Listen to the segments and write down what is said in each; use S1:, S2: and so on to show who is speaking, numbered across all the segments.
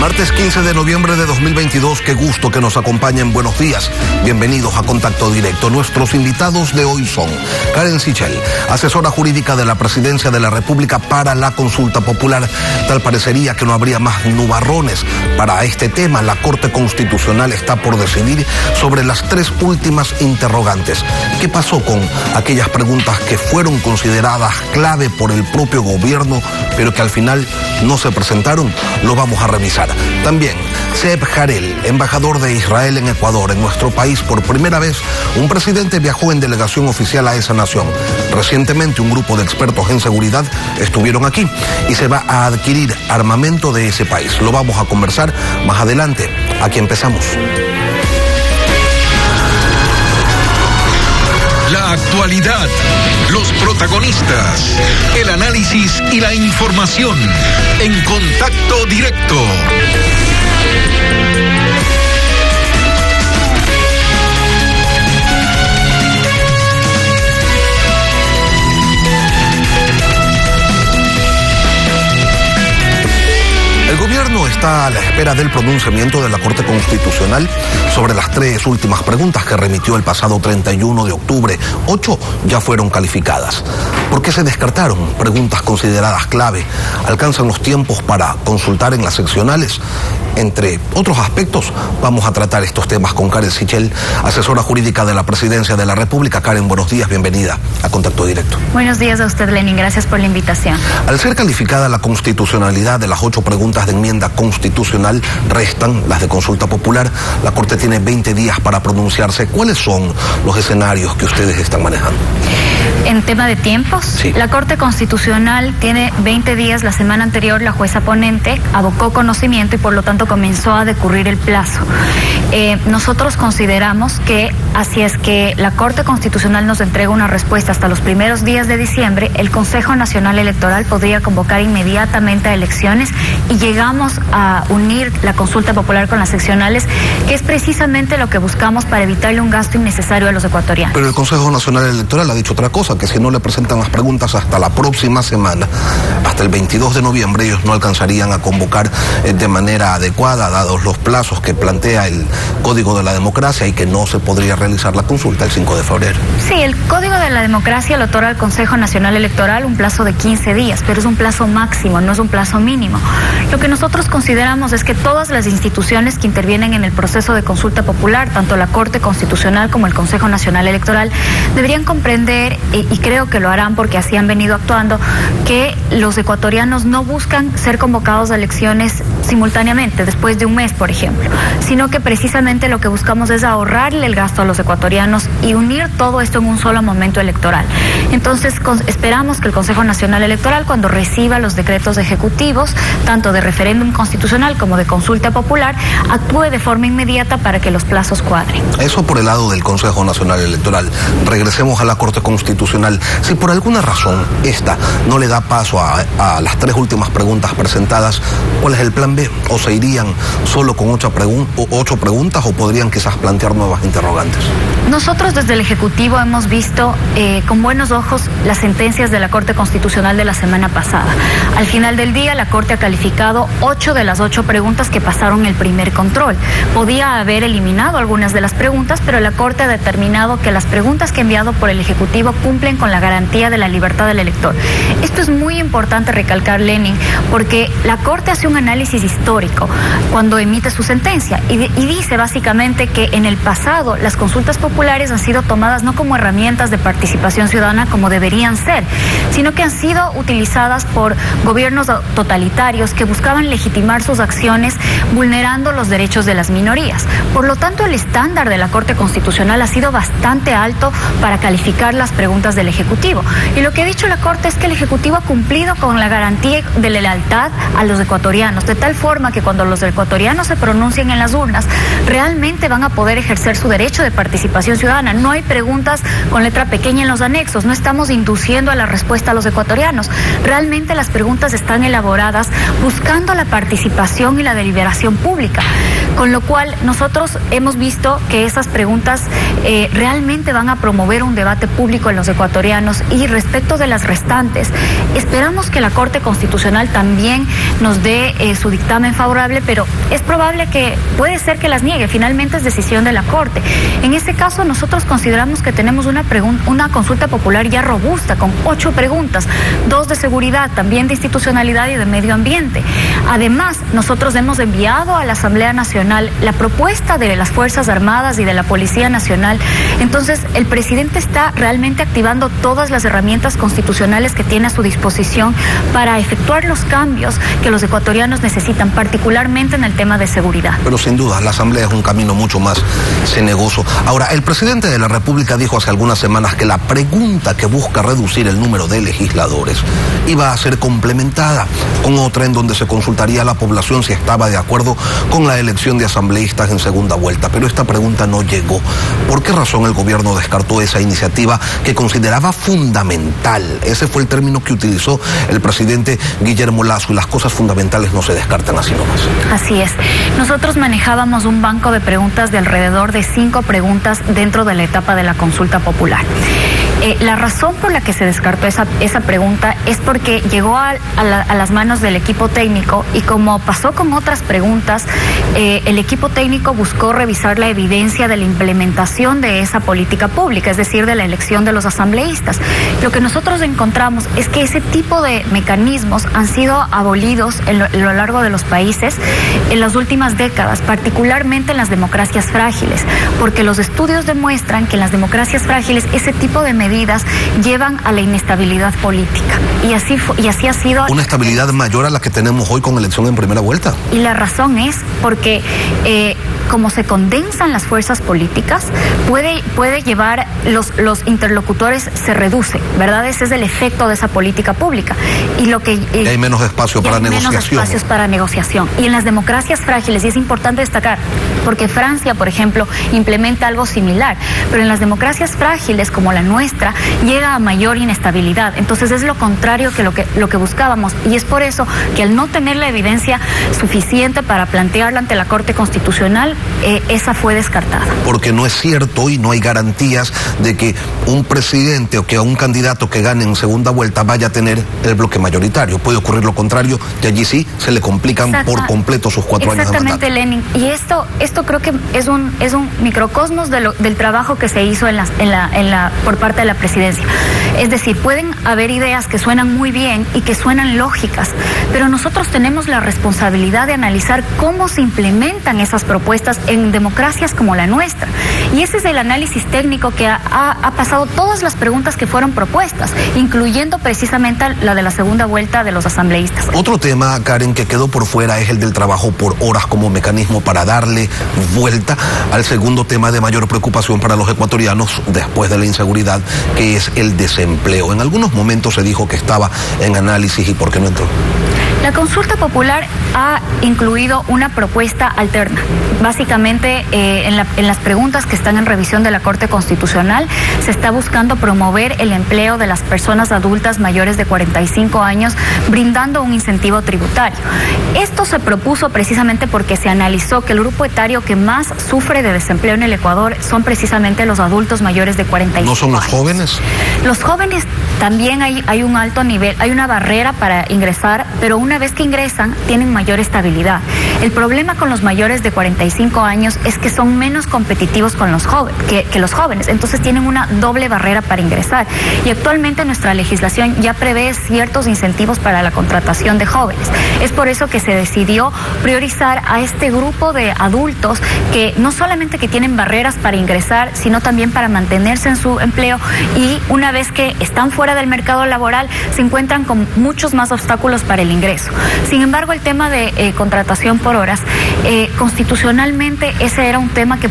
S1: Martes 15 de noviembre de 2022, qué gusto que nos acompañen. Buenos días, bienvenidos a Contacto Directo. Nuestros invitados de hoy son Karen Sichel, asesora jurídica de la Presidencia de la República para la consulta popular. Tal parecería que no habría más nubarrones para este tema. La Corte Constitucional está por decidir sobre las tres últimas interrogantes. ¿Qué pasó con aquellas preguntas que fueron consideradas clave por el propio gobierno, pero que al final no se presentaron? Lo vamos a revisar. También, Zeev Harel, embajador de Israel en Ecuador. En nuestro país, por primera vez, un presidente viajó en delegación oficial a esa nación. Recientemente, un grupo de expertos en seguridad estuvieron aquí y se va a adquirir armamento de ese país. Lo vamos a conversar más adelante. Aquí empezamos.
S2: La actualidad, los protagonistas, el análisis y la información en Contacto Directo.
S1: El gobierno está a la espera del pronunciamiento de la Corte Constitucional sobre las tres últimas preguntas que remitió el pasado 31 de octubre. 8 ya fueron calificadas. ¿Por qué se descartaron? Preguntas consideradas clave. ¿Alcanzan los tiempos para consultar en las seccionales? Entre otros aspectos, vamos a tratar estos temas con Karen Sichel, asesora jurídica de la Presidencia de la República. Karen, buenos días, bienvenida a Contacto Directo.
S3: Buenos días a usted, Lenin, gracias por la invitación.
S1: Al ser calificada la constitucionalidad de las 8 preguntas de enmienda constitucional, restan las de consulta popular. La Corte tiene 20 días para pronunciarse. ¿Cuáles son los escenarios que ustedes están manejando?
S3: En tema de tiempos,
S1: sí.
S3: La Corte Constitucional tiene 20 días. La semana anterior la jueza ponente abocó conocimiento y por lo tanto comenzó a decurrir el plazo. Nosotros consideramos que así es que la Corte Constitucional nos entrega una respuesta hasta los primeros días de diciembre, el Consejo Nacional Electoral podría convocar inmediatamente a elecciones y llegamos a unir la consulta popular con las seccionales, que es precisamente lo que buscamos para evitarle un gasto innecesario a los ecuatorianos.
S1: Pero el Consejo Nacional Electoral ha dicho otra cosa, que si no le presentan las preguntas hasta la próxima semana, hasta el 22 de noviembre, ellos no alcanzarían a convocar de manera adecuada, dados los plazos que plantea el Código de la Democracia y que no se podría realizar la consulta el 5 de febrero.
S3: Sí, el Código de la Democracia le otorga al Consejo Nacional Electoral un plazo de 15 días, pero es un plazo máximo, no es un plazo mínimo. Lo que nosotros consideramos es que todas las instituciones que intervienen en el proceso de consulta popular, tanto la Corte Constitucional como el Consejo Nacional Electoral, deberían comprender, y creo que lo harán porque así han venido actuando, que los ecuatorianos no buscan ser convocados a elecciones simultáneamente, después de un mes, por ejemplo, sino que precisamente lo que buscamos es ahorrarle el gasto a los ecuatorianos y unir todo esto en un solo momento electoral. Entonces, esperamos que el Consejo Nacional Electoral, cuando reciba los decretos ejecutivos, tanto de referéndum constitucional como de consulta popular, actúe de forma inmediata para que los plazos cuadren.
S1: Eso por el lado del Consejo Nacional Electoral. Regresemos a la Corte Constitucional. Si por alguna razón esta no le da paso a las tres últimas preguntas presentadas, ¿cuál es el plan B? ¿O se irían solo con 8 preguntas o podrían quizás plantear nuevas interrogantes?
S3: Nosotros desde el Ejecutivo hemos visto con buenos ojos las sentencias de la Corte Constitucional de la semana pasada. Al final del día, la Corte ha calificado 8 de las 8 preguntas que pasaron el primer control. Podía haber eliminado algunas de las preguntas, pero la Corte ha determinado que las preguntas que ha enviado por el Ejecutivo cumplen con la garantía de la libertad del elector. Esto es muy importante recalcar, Lenin, porque la Corte hace un análisis histórico cuando emite su sentencia y dice básicamente que en el pasado las consultas populares han sido tomadas no como herramientas de participación ciudadana como deberían ser, sino que han sido utilizadas por gobiernos totalitarios que buscaban legitimar sus acciones vulnerando los derechos de las minorías. Por lo tanto, el estándar de la Corte Constitucional ha sido bastante alto para calificar las preguntas del Ejecutivo. Y lo que ha dicho la Corte es que el Ejecutivo ha cumplido con la garantía de lealtad a los ecuatorianos, de tal forma que cuando los ecuatorianos se pronuncien en las urnas, realmente van a poder ejercer su derecho de participación ciudadana. No hay preguntas con letra pequeña en los anexos, no estamos induciendo a la respuesta a los ecuatorianos. Realmente las preguntas están elaboradas buscando la participación y la deliberación pública, con lo cual nosotros hemos visto que esas preguntas realmente van a promover un debate público en los ecuatorianos. Y respecto de las restantes, esperamos que la Corte Constitucional también nos dé su dictamen favorable, pero es probable que puede ser que las niegue. Finalmente es decisión de la Corte. En este caso, nosotros consideramos que tenemos una consulta popular ya robusta, con 8 preguntas, 2 de seguridad, también de institucionalidad y de medio ambiente. Además, nosotros hemos enviado a la Asamblea Nacional la propuesta de las Fuerzas Armadas y de la Policía Nacional. Entonces, el presidente está realmente activando todas las herramientas constitucionales que tiene a su disposición para efectuar los cambios que los ecuatorianos necesitan, particularmente en el tema de seguridad.
S1: Pero sin duda, la Asamblea es un camino mucho más cenegoso. Ahora, el presidente de la República dijo hace algunas semanas que la pregunta que busca reducir el número de legisladores iba a ser complementada con otra en donde se consultaría a la población si estaba de acuerdo con la elección de asambleístas en segunda vuelta. Pero esta pregunta no llegó. ¿Por qué razón el gobierno descartó esa iniciativa que consideraba fundamental? Ese fue el término que utilizó el presidente Guillermo Lasso, y las cosas fundamentales no se descartan así nomás.
S3: Así es. Nosotros manejábamos un banco de preguntas de alrededor de 5 preguntas dentro de la etapa de la consulta popular. La razón por la que se descartó esa pregunta es porque llegó a las manos del equipo técnico, y como pasó con otras preguntas, el equipo técnico buscó revisar la evidencia de la implementación de esa política pública, es decir, de la elección de los asambleístas. Lo que nosotros encontramos es que ese tipo de mecanismos han sido abolidos a lo largo de los países en las últimas décadas, particularmente en las democracias frágiles, porque los estudios demuestran que en las democracias frágiles ese tipo de medidas llevan a la inestabilidad política. Y así ha sido.
S1: ¿Una estabilidad mayor a la que tenemos hoy con elección en primera vuelta?
S3: Y la razón es porque como se condensan las fuerzas políticas, puede llevar, los interlocutores se reducen, ¿verdad? Ese es el efecto de esa política pública. Y
S1: hay menos espacio para negociación.
S3: Menos espacios para negociación. Y en las democracias frágiles, y es importante destacar, porque Francia, por ejemplo, implementa algo similar, pero en las democracias frágiles como la nuestra, llega a mayor inestabilidad. Entonces es lo contrario que lo que buscábamos, y es por eso que al no tener la evidencia suficiente para plantearla ante la Corte Constitucional, esa fue descartada.
S1: Porque no es cierto y no hay garantías de que un presidente o que un candidato que gane en segunda vuelta vaya a tener el bloque mayoritario. Puede ocurrir lo contrario, y allí sí se le complican por completo sus 4 años de mandato.
S3: Exactamente, Lenin. Y esto creo que es un microcosmos del trabajo que se hizo por parte de la presidencia. Es decir, pueden haber ideas que suenan muy bien y que suenan lógicas, pero nosotros tenemos la responsabilidad de analizar cómo se implementan esas propuestas en democracias como la nuestra. Y ese es el análisis técnico que ha pasado todas las preguntas que fueron propuestas, incluyendo precisamente la de la segunda vuelta de los asambleístas.
S1: Otro tema, Karen, que quedó por fuera es el del trabajo por horas como mecanismo para darle vuelta al segundo tema de mayor preocupación para los ecuatorianos después de la inseguridad, que es el desempleo. En algunos momentos se dijo que estaba en análisis, ¿y por qué no entró?
S3: La consulta popular ha incluido una propuesta alterna. Básicamente, en las preguntas que están en revisión de la Corte Constitucional, se está buscando promover el empleo de las personas adultas mayores de 45 años, brindando un incentivo tributario. Esto se propuso precisamente porque se analizó que el grupo etario que más sufre de desempleo en el Ecuador son precisamente los adultos mayores de 45 años.
S1: ¿No son los jóvenes?
S3: Los jóvenes también hay un alto nivel, hay una barrera para ingresar, pero una vez que ingresan tienen mayor estabilidad. El problema con los mayores de 45 años es que son menos competitivos con los que los jóvenes, entonces tienen una doble barrera para ingresar. Y actualmente nuestra legislación ya prevé ciertos incentivos para la contratación de jóvenes. Es por eso que se decidió priorizar a este grupo de adultos que no solamente que tienen barreras para ingresar, sino también para mantenerse en su empleo, y una vez que están fuera del mercado laboral se encuentran con muchos más obstáculos para el ingreso. Sin embargo, el tema de contratación por horas, constitucionalmente ese era un tema que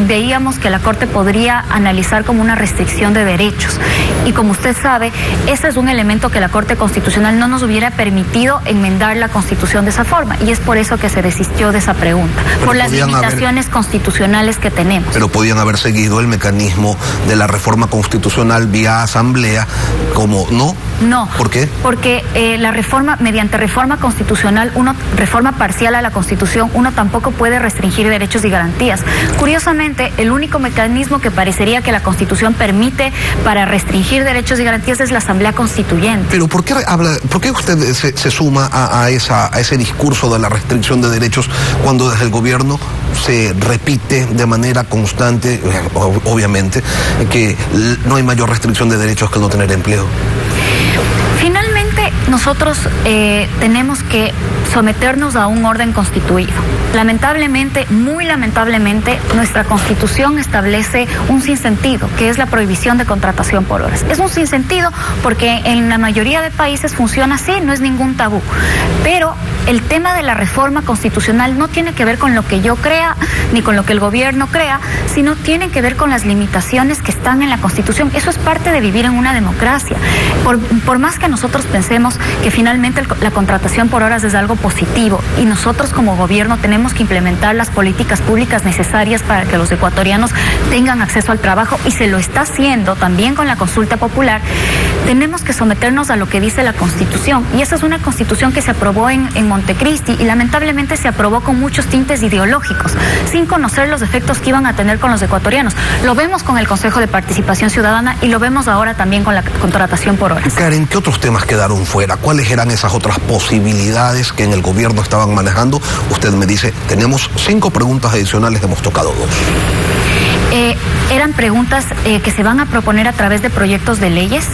S3: veíamos que la Corte podría analizar como una restricción de derechos. Y como usted sabe, ese es un elemento que la Corte Constitucional no nos hubiera permitido enmendar la Constitución de esa forma, y es por eso que se desistió de esa pregunta, por las limitaciones constitucionales que tenemos.
S1: Pero podían haber seguido el mecanismo de la reforma constitucional vía asamblea Asamblea como no.
S3: No.
S1: ¿Por qué?
S3: Porque la reforma, mediante reforma constitucional, reforma parcial a la Constitución, uno tampoco puede restringir derechos y garantías. Curiosamente, el único mecanismo que parecería que la Constitución permite para restringir derechos y garantías es la Asamblea Constituyente.
S1: Pero ¿por qué usted se suma a ese discurso de la restricción de derechos cuando desde el gobierno se repite de manera constante, obviamente, que no hay mayor restricción de derechos que no tener empleo?
S3: Finalmente, nosotros tenemos que someternos a un orden constituido. Lamentablemente, muy lamentablemente, nuestra Constitución establece un sinsentido, que es la prohibición de contratación por horas. Es un sinsentido porque en la mayoría de países funciona así, no es ningún tabú. Pero el tema de la reforma constitucional no tiene que ver con lo que yo crea, ni con lo que el gobierno crea, sino tiene que ver con las limitaciones que están en la Constitución. Eso es parte de vivir en una democracia. Por más que nosotros pensemos que finalmente la contratación por horas es algo positivo y nosotros como gobierno tenemos que implementar las políticas públicas necesarias para que los ecuatorianos tengan acceso al trabajo, y se lo está haciendo también con la consulta popular, tenemos que someternos a lo que dice la Constitución, y esa es una Constitución que se aprobó en Montecristi y lamentablemente se aprobó con muchos tintes ideológicos, sin conocer los efectos que iban a tener con los ecuatorianos. Lo vemos con el Consejo de Participación Ciudadana y lo vemos ahora también con la contratación por horas.
S1: Karen, ¿qué otros temas quedaron fuera? ¿Cuáles eran esas otras posibilidades que en el gobierno estaban manejando? Usted me dice, tenemos 5 preguntas adicionales, hemos tocado 2.
S3: Eran preguntas que se van a proponer a través de proyectos de leyes,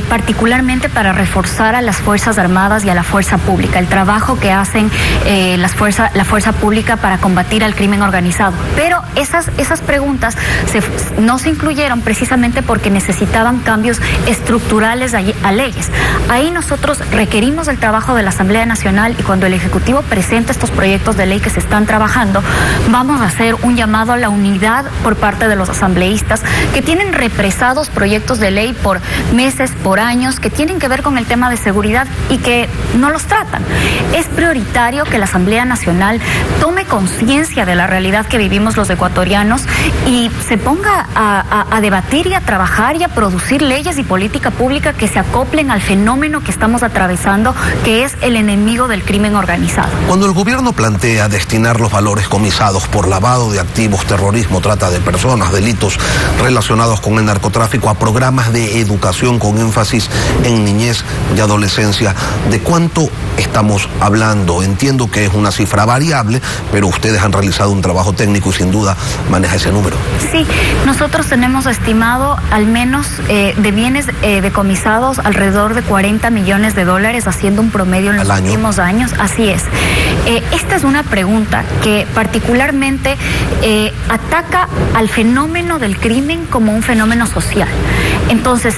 S3: particularmente para reforzar a las Fuerzas Armadas y a la Fuerza Pública, el trabajo que hacen la Fuerza Pública para combatir al crimen organizado. Pero esas preguntas no se incluyeron precisamente porque necesitaban cambios estructurales a leyes. Ahí nosotros requerimos el trabajo de la Asamblea Nacional, y cuando el Ejecutivo presente estos proyectos de ley que se están trabajando, vamos a hacer un llamado a la unidad por parte de los asambleístas que tienen represados proyectos de ley por meses, por años, que tienen que ver con el tema de seguridad y que no los tratan. Es prioritario que la Asamblea Nacional tome conciencia de la realidad que vivimos los ecuatorianos y se ponga a debatir y a trabajar y a producir leyes y política pública que se acoplen al fenómeno que estamos atravesando, que es el enemigo del crimen organizado.
S1: Cuando el gobierno plantea destinar los valores comisados por lavado de activos, terrorismo, trata de personas, delitos relacionados con el narcotráfico, a programas de educación con énfasis en niñez y adolescencia, ¿de cuánto estamos hablando? Entiendo que es una cifra variable, pero ustedes han realizado un trabajo técnico y sin duda maneja ese número.
S3: Sí, nosotros tenemos estimado al menos de bienes decomisados alrededor de $40 millones, haciendo un promedio en los últimos años. Así es. Esta es una pregunta que particularmente ataca al fenómeno del crimen como un fenómeno social. Entonces,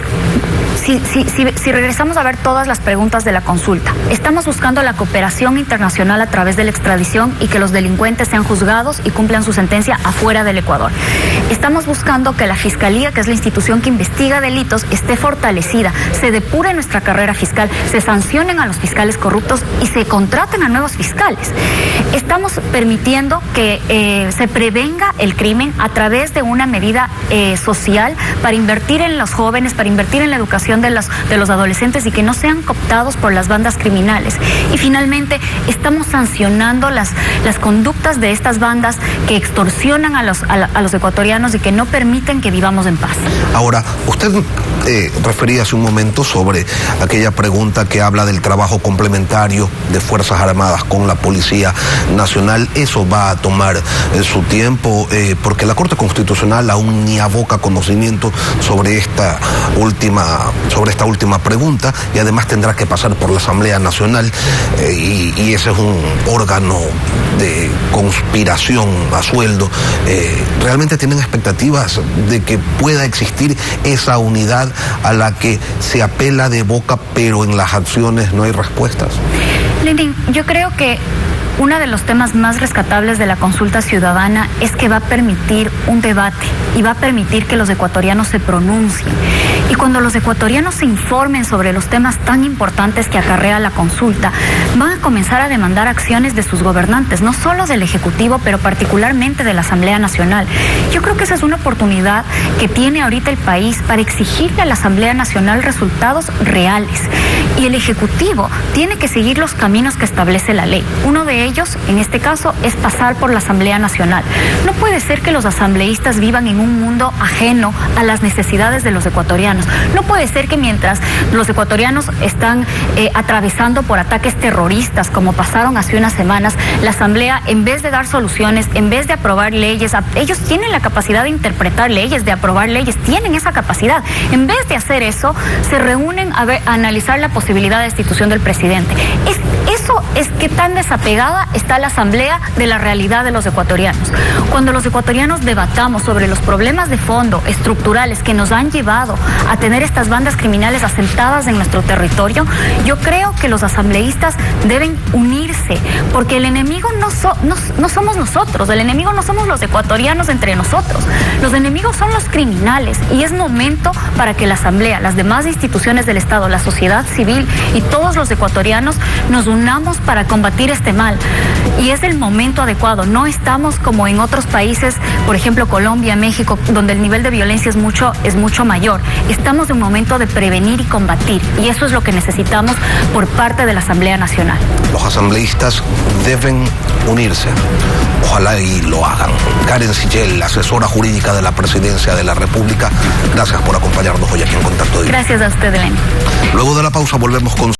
S3: si regresamos a ver todas las preguntas de la consulta, estamos buscando la cooperación internacional a través de la extradición y que los delincuentes sean juzgados y cumplan su sentencia afuera del Ecuador. Estamos buscando que la Fiscalía, que es la institución que investiga delitos, esté fortalecida, se depure nuestra carrera fiscal, se sancionen a los fiscales corruptos y se contraten a nuevos fiscales. Estamos permitiendo que se prevenga el crimen a través de una medida social para invertir en los jóvenes, para invertir en la educación de los adolescentes y que no sean cooptados por las bandas criminales. Y finalmente estamos sancionando las conductas de estas bandas que extorsionan a los ecuatorianos y que no permiten que vivamos en paz.
S1: Ahora, usted refería hace un momento sobre aquella pregunta que habla del trabajo complementario de Fuerzas Armadas con la Policía Nacional. Eso va a tomar su tiempo porque la Corte Constitucional aún ni aboca conocimiento sobre esta última pregunta, y además tendrá que pasar por la Asamblea Nacional y ese es un órgano de conspiración a sueldo. ¿Realmente tienen expectativas de que pueda existir esa unidad a la que se apela de boca, pero en las acciones no hay respuestas?
S3: Lenin, yo creo que Uno de los temas más rescatables de la consulta ciudadana es que va a permitir un debate y va a permitir que los ecuatorianos se pronuncien. Y cuando los ecuatorianos se informen sobre los temas tan importantes que acarrea la consulta, van a comenzar a demandar acciones de sus gobernantes, no solo del Ejecutivo, pero particularmente de la Asamblea Nacional. Yo creo que esa es una oportunidad que tiene ahorita el país para exigirle a la Asamblea Nacional resultados reales. Y el Ejecutivo tiene que seguir los caminos que establece la ley. Uno de ellos, en este caso, es pasar por la Asamblea Nacional. No puede ser que los asambleístas vivan en un mundo ajeno a las necesidades de los ecuatorianos. No puede ser que mientras los ecuatorianos están atravesando por ataques terroristas, como pasaron hace unas semanas, la Asamblea, en vez de dar soluciones, en vez de aprobar leyes, ellos tienen la capacidad de interpretar leyes, de aprobar leyes, tienen esa capacidad. En vez de hacer eso, se reúnen a analizar la posibilidad de destitución del presidente. Eso es que tan desapegada está la Asamblea de la realidad de los ecuatorianos. Cuando los ecuatorianos debatamos sobre los problemas de fondo, estructurales, que nos han llevado a tener estas bandas criminales asentadas en nuestro territorio, yo creo que los asambleístas deben unirse, porque el enemigo no somos nosotros, el enemigo no somos los ecuatorianos entre nosotros, los enemigos son los criminales, y es momento para que la Asamblea, las demás instituciones del Estado, la sociedad civil y todos los ecuatorianos nos unamos para combatir este mal. Y es el momento adecuado. No estamos como en otros países, por ejemplo Colombia, México, donde el nivel de violencia es mucho mayor. Estamos en un momento de prevenir y combatir, y eso es lo que necesitamos por parte de la Asamblea Nacional.
S1: Los asambleístas deben unirse. Ojalá y lo hagan. Karen Sichel, asesora jurídica de la Presidencia de la República, gracias por acompañarnos hoy aquí en Contacto Directo.
S3: Gracias a usted, Elena.
S1: Luego de la pausa volvemos con